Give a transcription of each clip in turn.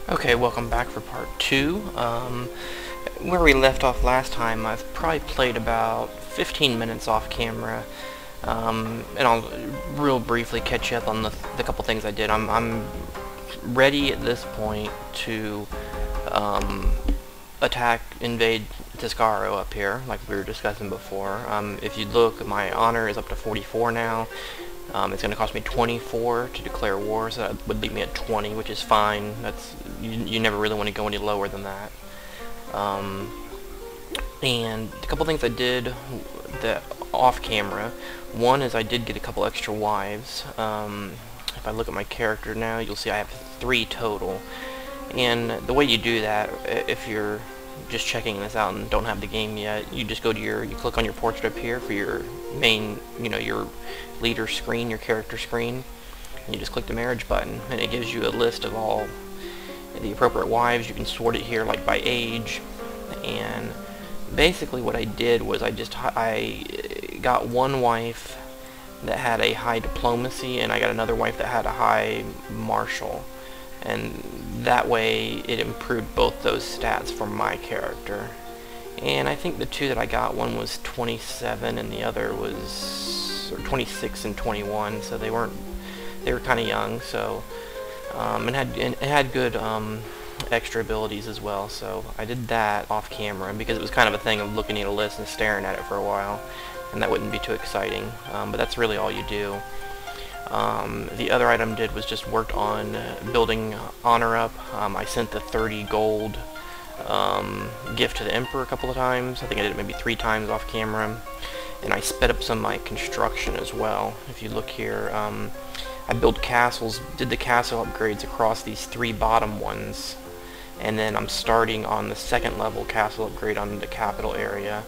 Okay, welcome back for part 2. Where we left off last time, I've probably played about 15 minutes off camera, and I'll real briefly catch you up on the couple things I did. I'm ready at this point to invade Tiscaro up here, like we were discussing before. If you look, my honor is up to 44 now. It's going to cost me 24 to declare war, so that would leave me at 20, which is fine. You never really want to go any lower than that. And a couple things I did that off camera. One is I did get a couple extra wives. If I look at my character now, you'll see I have 3 total. And the way you do that, if you're just checking this out and don't have the game yet, you just go to you click on your portrait up here for your main, your leader screen, your character screen, and you just click the marriage button, and it gives you a list of all the appropriate wives. You can sort it here like by age, and basically what I did was I got one wife that had a high diplomacy, and I got another wife that had a high martial, and that way it improved both those stats for my character. And I think the 2 that I got, one was 27 and the other was 26 and 21, so they were kind of young, so it had good extra abilities as well. So I did that off camera because it was kind of a thing of looking at a list and staring at it for a while, and that wouldn't be too exciting, but that's really all you do. The other item did was just worked on building honor up. I sent the 30 gold gift to the Emperor a couple of times. I think I did it maybe 3 times off camera. And I sped up some of my construction as well. If you look here, I built castles, did the castle upgrades across these 3 bottom ones. And then I'm starting on the 2nd level castle upgrade on the capital area.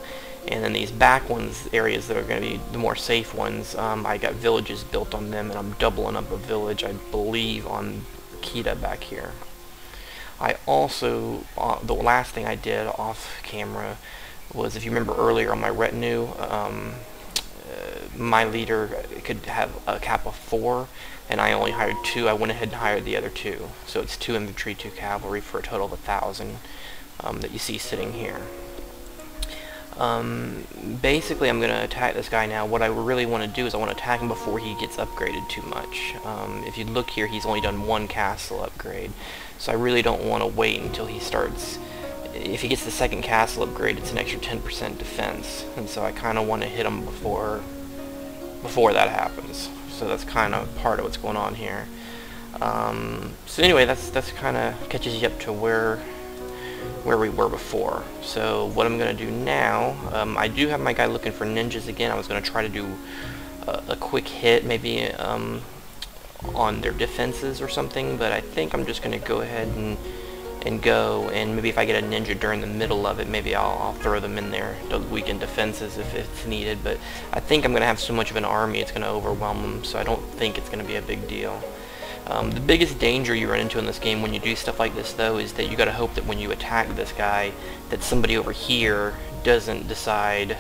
And then these back ones, areas that are going to be the more safe ones, I got villages built on them, and I'm doubling up a village, I believe, on Kita back here. I also, the last thing I did off camera was, if you remember earlier on my retinue, my leader could have a cap of 4, and I only hired 2. I went ahead and hired the other 2. So it's 2 infantry, 2 cavalry for a total of 1,000 that you see sitting here. Basically I'm going to attack this guy now. What I really want to do is I want to attack him before he gets upgraded too much. If you look here, he's only done 1 castle upgrade, so I really don't want to wait until he starts. If he gets the 2nd castle upgrade, it's an extra 10% defense, and so I kind of want to hit him before that happens. So that's kind of part of what's going on here. So anyway, that's kind of catches you up to where we were before. So what I'm going to do now, I do have my guy looking for ninjas again. I was going to try to do a quick hit, maybe on their defenses or something, but I think I'm just going to go ahead and go, and maybe if I get a ninja during the middle of it, maybe I'll throw them in there to weaken defenses if it's needed. But I think I'm going to have so much of an army it's going to overwhelm them, so I don't think it's going to be a big deal. The biggest danger you run into in this game when you do stuff like this, though, is that you gotta hope that when you attack this guy, that somebody over here doesn't decide,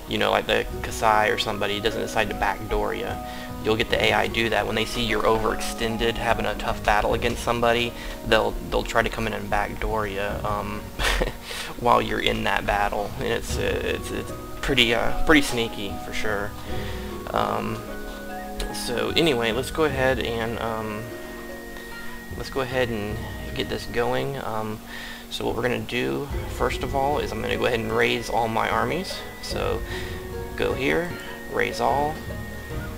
like the Kasai or somebody, doesn't decide to backdoor you. You'll get the AI do that. When they see you're overextended, having a tough battle against somebody, they'll try to come in and backdoor you while you're in that battle, and it's pretty sneaky for sure. So anyway, let's go ahead and get this going. So what we're going to do first of all is I'm going to go ahead and raise all my armies. So go here, raise all,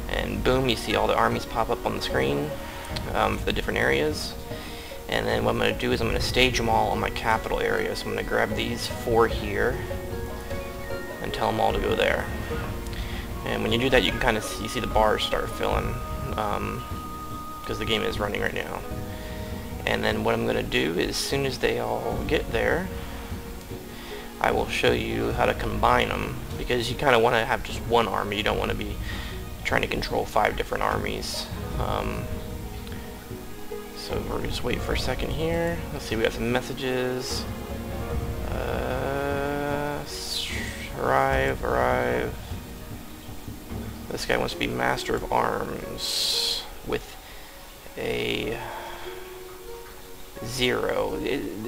and boom, you see all the armies pop up on the screen for the different areas. And then what I'm going to do is I'm going to stage them all on my capital area. So I'm going to grab these 4 here and tell them all to go there. And when you do that, you can kind of see the bars start filling, because the game is running right now. And then what I'm going to do is, as soon as they all get there, I will show you how to combine them, because you kind of want to have just one army. You don't want to be trying to control 5 different armies. So we're just wait for a second here. Let's see, we got some messages. Arrive. This guy wants to be Master of Arms with a 0.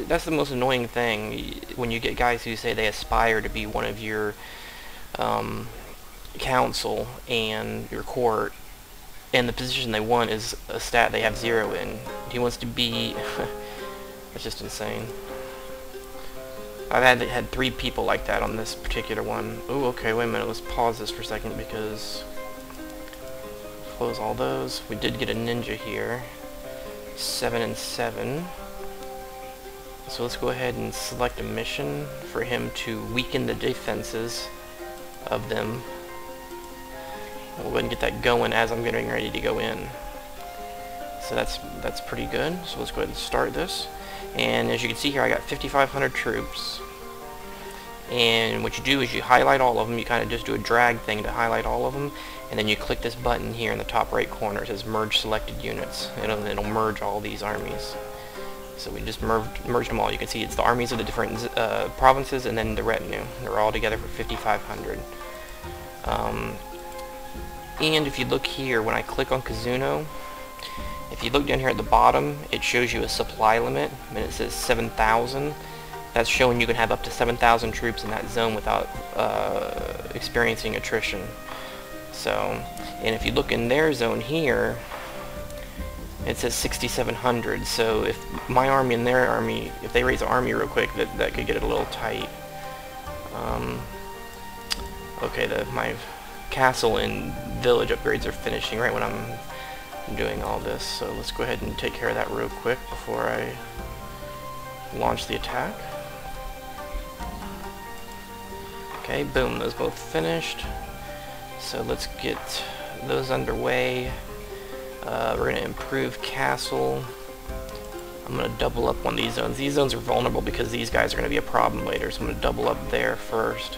That's the most annoying thing when you get guys who say they aspire to be one of your council and your court, and the position they want is a stat they have 0 in. He wants to be... That's just insane. I've had 3 people like that on this particular one. Oh, okay, wait a minute, let's pause this for a second because... Close all those. We did get a ninja here. 7 and 7. So let's go ahead and select a mission for him to weaken the defenses of them. We'll go ahead and get that going as I'm getting ready to go in. So that's pretty good. So let's go ahead and start this. And as you can see here, I got 5,500 troops. And what you do is you highlight all of them. You kind of just do a drag thing to highlight all of them. And then you click this button here in the top right corner. It says Merge Selected Units. It'll merge all these armies. So we just merged them all. You can see it's the armies of the different provinces and then the retinue. They're all together for 5,500. And if you look here, when I click on Kazuno, if you look down here at the bottom, it shows you a supply limit, and it says 7,000. That's showing you can have up to 7,000 troops in that zone without experiencing attrition. So, and if you look in their zone here, it says 6,700. So if my army and their army, if they raise the army real quick, that could get it a little tight. Okay, my castle and village upgrades are finishing right when I'm doing all this, so let's go ahead and take care of that real quick before I launch the attack. Okay, boom, those both finished. So let's get those underway. We're going to improve castle. I'm going to double up on these zones. These zones are vulnerable because these guys are going to be a problem later, so I'm going to double up there first.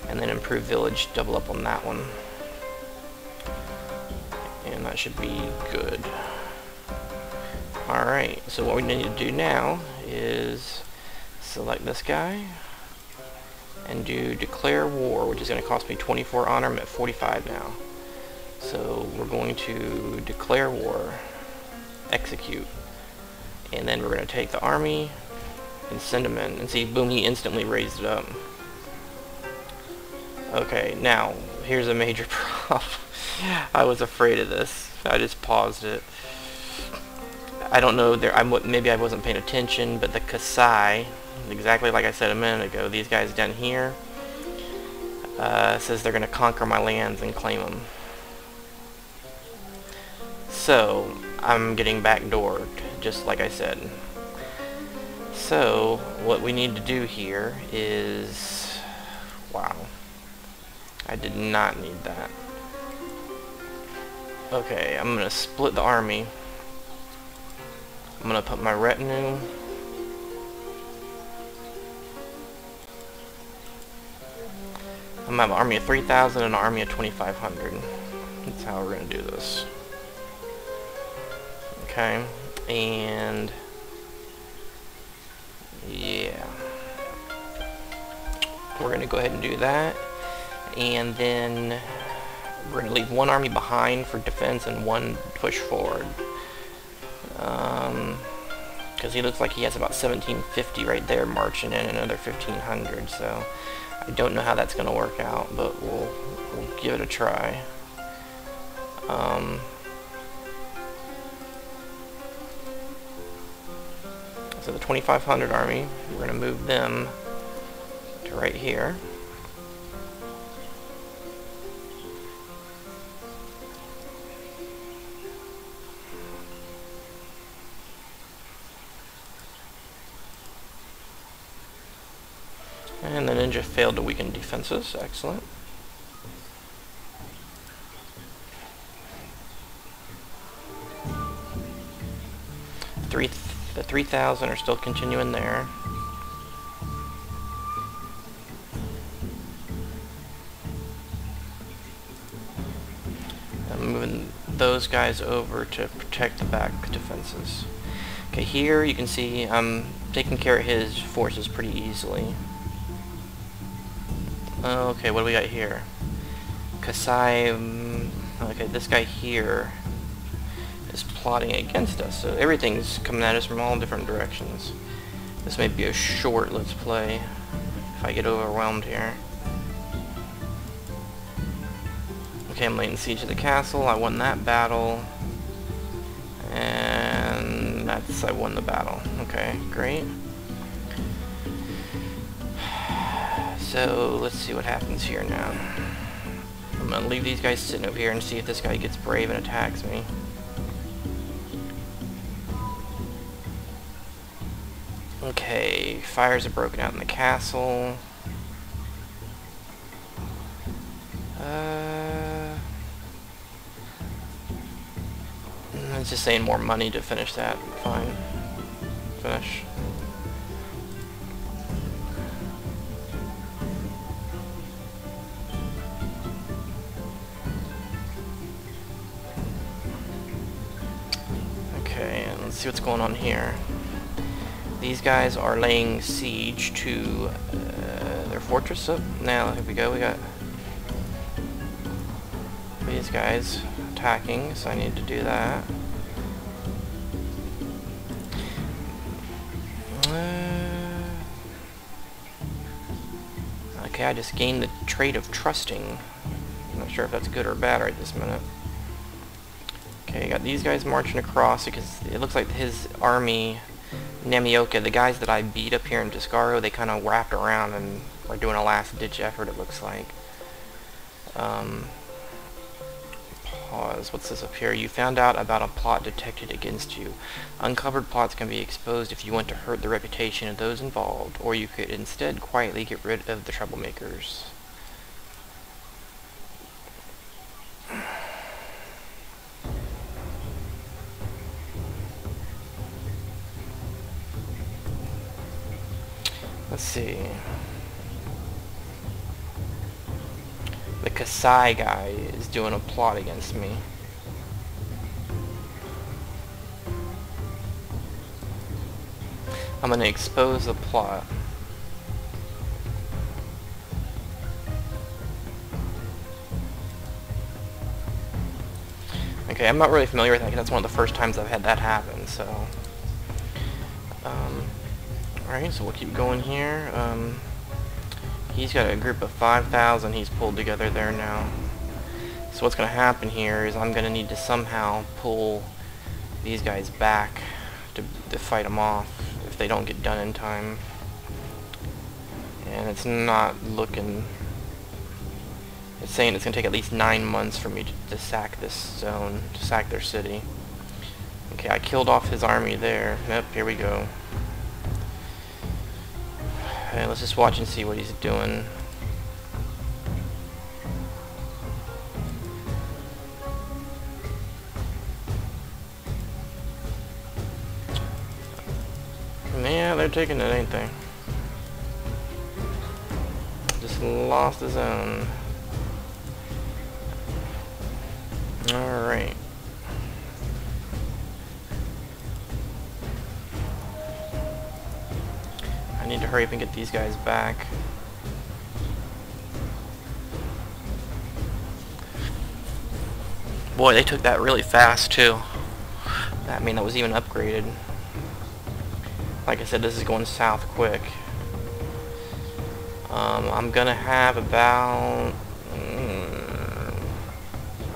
And then improve village, double up on that one. And that should be good. Alright, so what we need to do now is select this guy and do declare war, which is going to cost me 24 honor. I'm at 45 now. So we're going to declare war, execute, and then we're going to take the army and send them in. And see, boom, he instantly raised it up. Okay, now, here's a major problem. I was afraid of this. I just paused it. I don't know, maybe I wasn't paying attention, but the Kasai, exactly like I said a minute ago, these guys down here, says they're going to conquer my lands and claim them. So, I'm getting backdoored, just like I said. So, what we need to do here is... Wow. I did not need that. Okay, I'm going to split the army. I'm going to put my retinue. I'm going to have an army of 3,000 and an army of 2,500. That's how we're going to do this. Okay, and... yeah. We're going to go ahead and do that. And then we're going to leave one army behind for defense and one push forward. Because he looks like he has about 1,750 right there marching in, another 1,500. So I don't know how that's going to work out, but we'll give it a try. So the 2,500 army, we're going to move them to right here. And the ninja failed to weaken defenses. Excellent. The 3,000 are still continuing there. I'm moving those guys over to protect the back defenses. Okay, here you can see I'm taking care of his forces pretty easily. Okay, what do we got here? Kasai, okay, this guy here is plotting against us. So everything's coming at us from all different directions. This may be a short let's play if I get overwhelmed here. Okay, I'm laying siege to the castle. I won that battle. And I won the battle. Okay, great. So let's see what happens here now. I'm gonna leave these guys sitting over here and see if this guy gets brave and attacks me. Okay, fires have broken out in the castle. It's just saying more money to finish that. Fine. Finish. Okay, and let's see what's going on here. These guys are laying siege to their fortress. Oh, now here we go. We got these guys attacking, so I need to do that. Okay, I just gained the trait of trusting. I'm not sure if that's good or bad right this minute. Okay, got these guys marching across because it looks like his army, Namioka, the guys that I beat up here in Tiscaro, they kind of wrapped around and are doing a last-ditch effort, it looks like. Pause. What's this up here? You found out about a plot detected against you. Uncovered plots can be exposed if you want to hurt the reputation of those involved, or you could instead quietly get rid of the troublemakers. Let's see. The Kasai guy is doing a plot against me. I'm gonna expose the plot. Okay, I'm not really familiar with that because that's one of the first times I've had that happen, so... Alright, so we'll keep going here. He's got a group of 5,000 he's pulled together there now. So what's going to happen here is I'm going to need to somehow pull these guys back to fight them off if they don't get done in time. And it's not looking... It's saying it's going to take at least 9 months for me to sack this zone, to sack their city. Okay, I killed off his army there. Yep, here we go. Okay, let's just watch and see what he's doing. Yeah, they're taking it, ain't they? Just lost the zone. Alright. I need to hurry up and get these guys back. Boy, they took that really fast too. I mean, that was even upgraded. Like I said, this is going south quick. I'm gonna have about...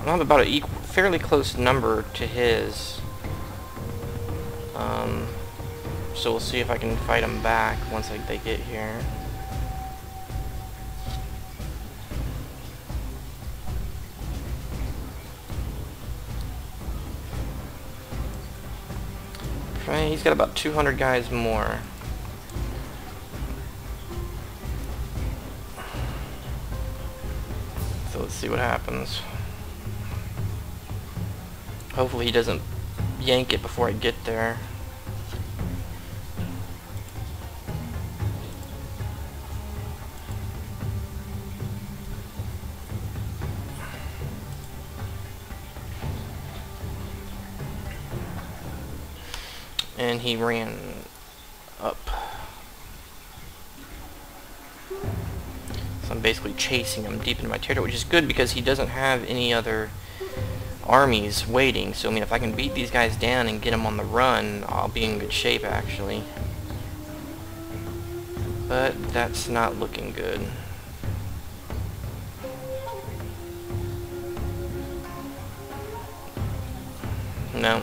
I'll have about a fairly close number to his. So we'll see if I can fight them back once they get here. Okay, he's got about 200 guys more. So let's see what happens. Hopefully he doesn't yank it before I get there. And he ran up. So I'm basically chasing him deep into my territory, which is good because he doesn't have any other armies waiting. So I mean, if I can beat these guys down and get them on the run, I'll be in good shape actually. But that's not looking good. No.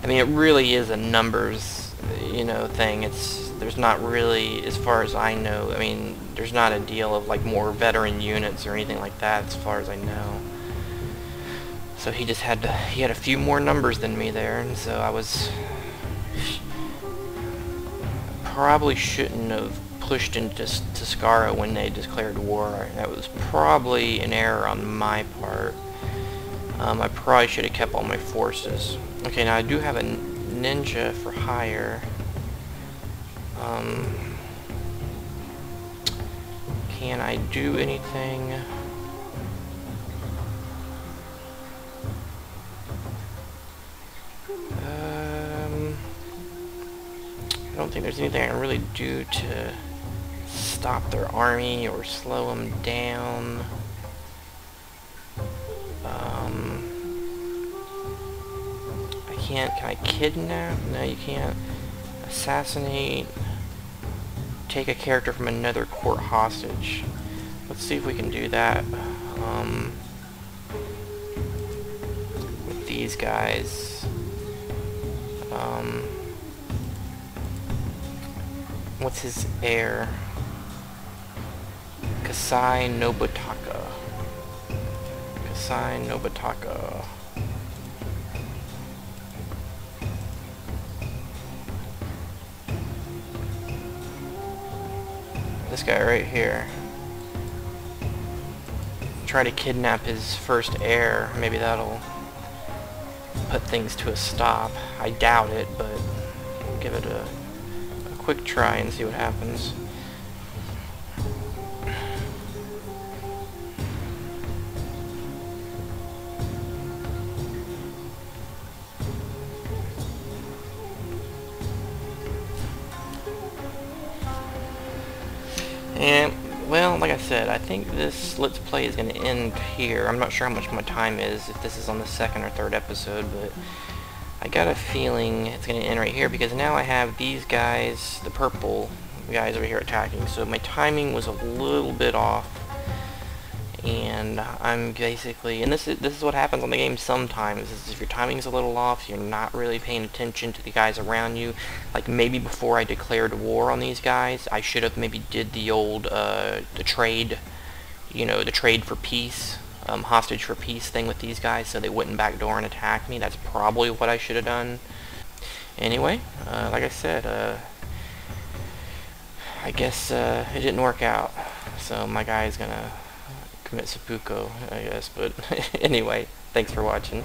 I mean, it really is a numbers, you know, thing. There's not really, as far as I know, I mean, there's not a deal of like more veteran units or anything like that, as far as I know. So he just had he had a few more numbers than me there, and so I probably shouldn't have pushed into Skara when they declared war. That was probably an error on my part. I probably should have kept all my forces. Okay, now I do have a ninja for hire. Can I do anything? I don't think there's anything I can really do to stop their army or slow them down. Can I kidnap? No, you can't. Assassinate. Take a character from another court hostage. Let's see if we can do that. With these guys. What's his heir? Kasai Nobutaka. Kasai Nobutaka. This guy right here. Try to kidnap his first heir. Maybe that'll put things to a stop. I doubt it, but I'll give it a quick try and see what happens. And, well, like I said, I think this Let's Play is going to end here. I'm not sure how much my time is, if this is on the second or third episode, but I got a feeling it's going to end right here, because now I have these guys, the purple guys over here attacking, so my timing was a little bit off. And I'm basically, and this is what happens on the game sometimes, is if your timing's a little off, you're not really paying attention to the guys around you. Like maybe before I declared war on these guys, I should have maybe did the old, the trade, you know, the trade for peace, hostage for peace thing with these guys, so they wouldn't backdoor and attack me. That's probably what I should have done. Anyway, like I said, I guess it didn't work out, so my guy's gonna commit seppuku, I guess, but anyway, thanks for watching.